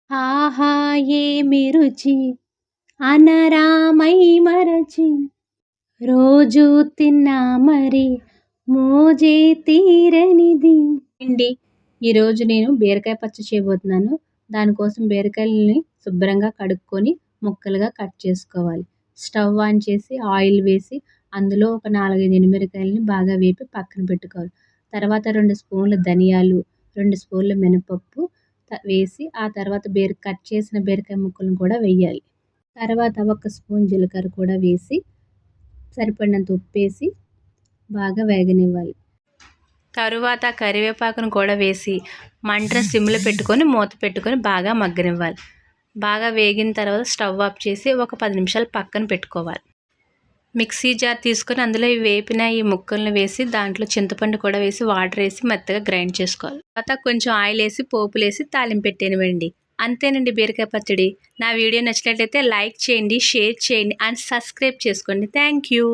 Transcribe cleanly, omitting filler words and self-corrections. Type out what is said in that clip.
ఆహా ఏమి రుచి అనరామై మరచి రోజు తిన్నా మరి మోజే తీరనిది అండి. ఈరోజు నేను బీరకాయ పచ్చడి చేయబోతున్నాను. దానికోసం బీరకాయలని శుభ్రంగా కడుక్కొని ముక్కలుగా కట్ చేసుకోవాలి. స్టవ్ ఆన్ చేసి ఆయిల్ వేసి అందులో ఒక 4, 5 ఎండుమిరపకాయలని బాగా వేపి పక్కన పెట్టుకోవాలి. తర్వాత 2 స్పూన్ల ధనియాలు, 2 స్పూన్ల మినపప్పు వేసి ఆ తర్వాత కట్ చేసిన బీరకాయ ముక్కలను కూడా వేయాలి. తర్వాత 1 స్పూన్ జీలకర్ర కూడా వేసి సరిపడినంత ఉప్పేసి బాగా వేగనివ్వాలి. తరువాత కరివేపాకును కూడా వేసి మంట సిమ్లో పెట్టుకొని మూత పెట్టుకొని బాగా మగ్గనివ్వాలి. బాగా వేగిన తర్వాత స్టవ్ ఆఫ్ చేసి ఒక 10 నిమిషాలు పక్కన పెట్టుకోవాలి. మిక్సీ జార్ తీసుకొని అందులో వేపిన ఈ ముక్కలను వేసి దాంట్లో చింతపండు కూడా వేసి వాటర్ వేసి మెత్తగా గ్రైండ్ చేసుకోవాలి. తర్వాత కొంచెం ఆయిల్ వేసి పోపులు వేసి తాలింపు పెట్టేనివ్వండి. అంతేనండి బీరకాయ పచ్చడి. నా వీడియో నచ్చినట్లయితే లైక్ చేయండి, షేర్ చేయండి అండ్ సబ్స్క్రైబ్ చేసుకోండి. Thank you.